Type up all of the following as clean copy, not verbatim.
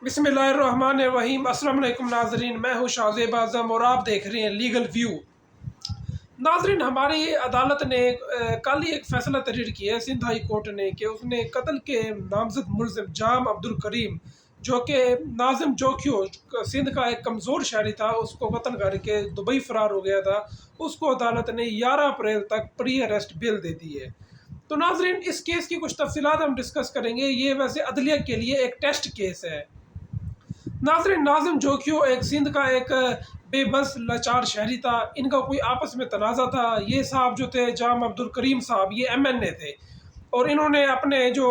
बिस्मिल्लाहिर्रहमानिर्रहीम। अस्सलाम वालेकुम नाजरीन, मैं हूँ शाहज़ेब आज़म और आप देख रहे हैं लीगल व्यू। नाजरीन, हमारी अदालत ने कल ही एक फ़ैसला तहरीर किया है सिंध हाई कोर्ट ने कि उसने कत्ल के नामजद मुलज़िम जाम अब्दुल करीम, जो कि नाज़िम जोखियो सिंध का एक कमज़ोर शहरी था, उसको कत्ल करके दुबई फ़रार हो गया था, उसको अदालत ने 11 अप्रैल तक प्री अरेस्ट बेल दे दी है। तो नाजरीन, इस केस की कुछ तफसीलात हम डिस्कस करेंगे। ये वैसे अदलिया के लिए एक टेस्ट केस है। नाज़रीन, नाज़िम जोखियो एक सिंध का एक बेबस लाचार शहरी था। इनका कोई आपस में तनाज़ा था। ये साहब जो थे जाम अब्दुल करीम साहब, ये MNA थे और इन्होंने अपने जो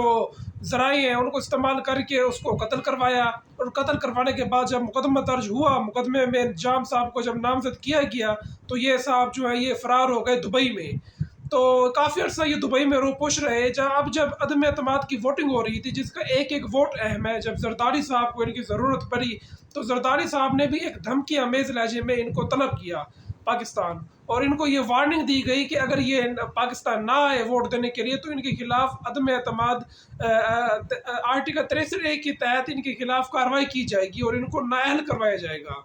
ज़राए हैं उनको इस्तेमाल करके उसको कत्ल करवाया। और कत्ल करवाने के बाद जब मुकदमा दर्ज हुआ, मुकदमे में जाम साहब को जब नामजद किया गया तो ये साहब जो है ये फ़रार हो गए दुबई में। तो काफ़ी अर्सा ये दुबई में रोपोश रहे। जब अदम एतमाद की वोटिंग हो रही थी, जिसका एक एक वोट अहम है, जब जरदारी साहब को इनकी ज़रूरत पड़ी तो जरदारी साहब ने भी एक धमकी अमेज़ लहजे में इनको तलब किया पाकिस्तान, और इनको ये वार्निंग दी गई कि अगर ये पाकिस्तान ना आए वोट देने के लिए तो इनके खिलाफ अदम एतमाद आर्टिकल 63A के तहत इनके खिलाफ कार्रवाई की जाएगी और इनको नाअहल करवाया जाएगा।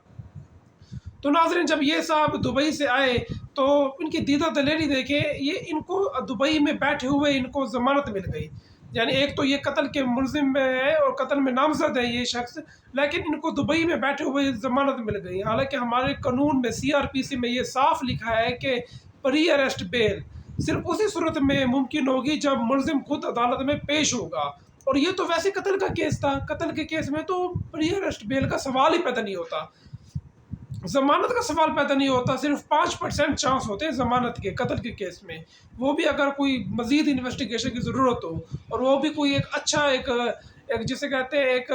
तो नाज़रीन, जब ये साहब दुबई से आए तो इनकी दीदा दलेरी देखे, ये इनको दुबई में बैठे हुए इनको ज़मानत मिल गई। यानी एक तो ये कत्ल के मुलजिम में है और कत्ल में नामजद है ये शख्स, लेकिन इनको दुबई में बैठे हुए ज़मानत मिल गई। हालांकि हमारे कानून में CRPC में ये साफ लिखा है कि प्री अरेस्ट बेल सिर्फ उसी सूरत में मुमकिन होगी जब मुलजिम खुद अदालत में पेश होगा। और ये तो वैसे कत्ल का केस था। कत्ल के केस में तो प्री अरेस्ट बेल का सवाल ही पैदा नहीं होता, ज़मानत का सवाल पैदा नहीं होता। सिर्फ 5% चांस होते हैं ज़मानत के कत्ल के केस में, वो भी अगर कोई मज़ीद इन्वेस्टिगेशन की ज़रूरत हो, और वो भी कोई एक अच्छा एक जिसे कहते हैं एक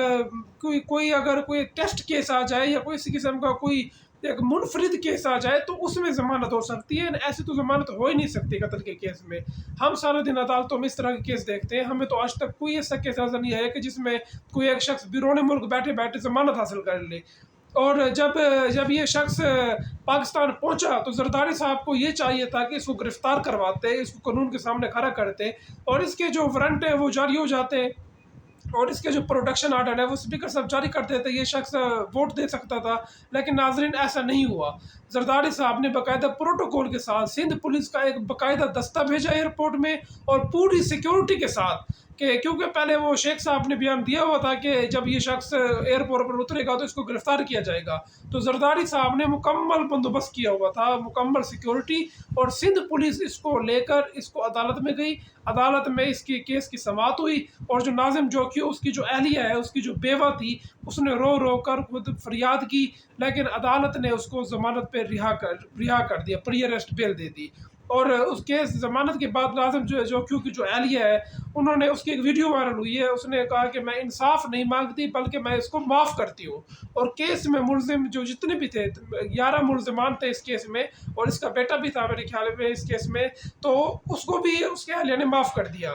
कोई अगर कोई टेस्ट केस आ जाए या कोई इसी किस्म का कोई एक मुनफरिद केस आ जाए तो उसमें ज़मानत हो सकती है। ऐसे तो ज़मानत हो ही नहीं सकती कत्ल के केस में। हम सारा दिन अदालतों में इस तरह के केस देखते हैं, हमें तो आज तक कोई ऐसा केस नज़र नहीं आया कि जिसमें कोई एक शख्स बिरोन मुल्क बैठे बैठे ज़मानत हासिल कर ले। और जब ये शख्स पाकिस्तान पहुंचा तो जरदारी साहब को ये चाहिए था कि इसको गिरफ़्तार करवाते, इसको कानून के सामने खड़ा करते और इसके जो वारंट है वो जारी हो जाते और इसके जो प्रोडक्शन आर्डर है वो स्पीकर साहब जारी कर देते, ये शख्स वोट दे सकता था। लेकिन नाजरीन, ऐसा नहीं हुआ। जरदारी साहब ने बाकायदा प्रोटोकॉल के साथ सिंध पुलिस का एक बाकायदा दस्ता भेजा एयरपोर्ट में और पूरी सिक्योरिटी के साथ, कि क्योंकि पहले वो शेख साहब ने बयान दिया हुआ था कि जब ये शख्स एयरपोर्ट पर उतरेगा तो इसको गिरफ्तार किया जाएगा। तो जरदारी साहब ने मुकम्मल बंदोबस्त किया हुआ था, मुकम्मल सिक्योरिटी, और सिंध पुलिस इसको लेकर इसको अदालत में गई। अदालत में इसकी केस की समाअत हुई और जो नाज़िम जोखियो उसकी जो अहलिया है, उसकी जो बेवा थी, उसने रो रो कर खुद फरियाद की, लेकिन अदालत ने उसको ज़मानत पर रिहा कर दिया, प्री अरेस्ट बेल दे दी। और उस केस ज़मानत के बाद नाज़िम जोखियो की जो अहलिया है, उन्होंने उसकी एक वीडियो वायरल हुई है, उसने कहा कि मैं इंसाफ नहीं मांगती बल्कि मैं इसको माफ़ करती हूँ। और केस में मुलजिम जो जितने भी थे, 11 मुलजिमान थे इस केस में, और इसका बेटा भी था मेरे ख्याल में इस केस में, तो उसको भी उसके अहलिया ने माफ़ कर दिया,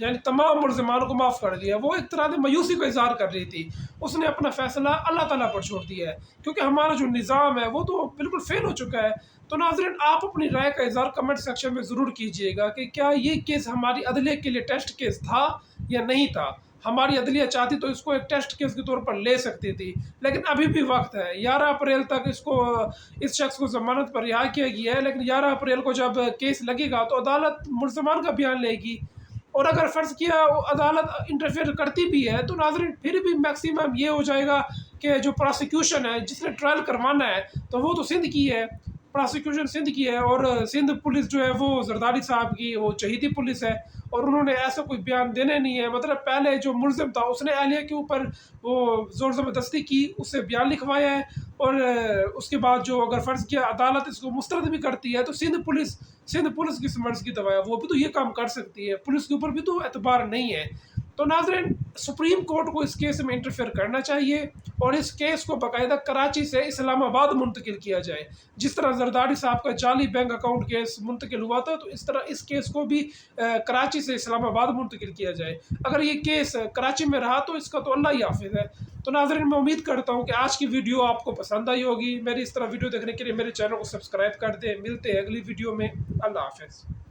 यानी तमाम मुलज़िमानों को माफ़ कर दिया। वो एक तरह से मायूसी का इज़हार कर रही थी, उसने अपना फ़ैसला अल्लाह ताला पर छोड़ दिया है, क्योंकि हमारा जो निज़ाम है वो तो बिल्कुल फ़ेल हो चुका है। तो नाज़रीन, आप अपनी राय का इज़हार कमेंट सेक्शन में ज़रूर कीजिएगा कि क्या ये केस हमारी अदलिया के लिए टेस्ट केस था या नहीं था। हमारी अदलिया चाहती तो इसको एक टेस्ट केस के तौर पर ले सकती थी, लेकिन अभी भी वक्त है। 11 अप्रैल तक इस शख्स को ज़मानत पर रिहा किया गया है, लेकिन 11 अप्रैल को जब केस लगेगा तो अदालत मुलज़मान का बयान लेगी, और अगर फ़र्ज़ किया अदालत इंटरफेयर करती भी है तो नाज़रीन फिर भी मैक्सिमम ये हो जाएगा कि जो प्रोसिक्यूशन है, जिसने ट्रायल करवाना है, तो वो तो सिंध की है, प्रोसिक्यूशन सिंध की है, और सिंध पुलिस जो है वो जरदारी साहब की वो शहीदी पुलिस है, और उन्होंने ऐसा कोई बयान देने नहीं है। मतलब पहले जो मुलजिम था उसने अहलिया के ऊपर वो ज़ोर ज़बरदस्ती की, उससे बयान लिखवाया है, और उसके बाद जो अगर फ़र्ज़ किया अदालत इसको मुस्तरद भी करती है तो सिंध पुलिस की मर्ज़ की दवा है, वो भी तो ये काम कर सकती है, पुलिस के ऊपर भी तो एतबार नहीं है। तो नाज़रीन, सुप्रीम कोर्ट को इस केस में इंटरफेयर करना चाहिए और इस केस को बाकायदा कराची से इस्लामाबाद मुंतकिल किया जाए। जिस तरह जरदारी साहब का जाली बैंक अकाउंट केस मुंतकिल हुआ था, तो इस तरह इस केस को भी कराची से इस्लामाबाद मुंतकिल किया जाए। अगर ये केस कराची में रहा तो इसका तो अल्लाह ही हाफ़िज़ है। तो नाज़रीन, मैं उम्मीद करता हूँ कि आज की वीडियो आपको पसंद आई होगी। मेरी इस तरह वीडियो देखने के लिए मेरे चैनल को सब्सक्राइब कर दें। मिलते हैं अगली वीडियो में। अल्लाह हाफ़िज़।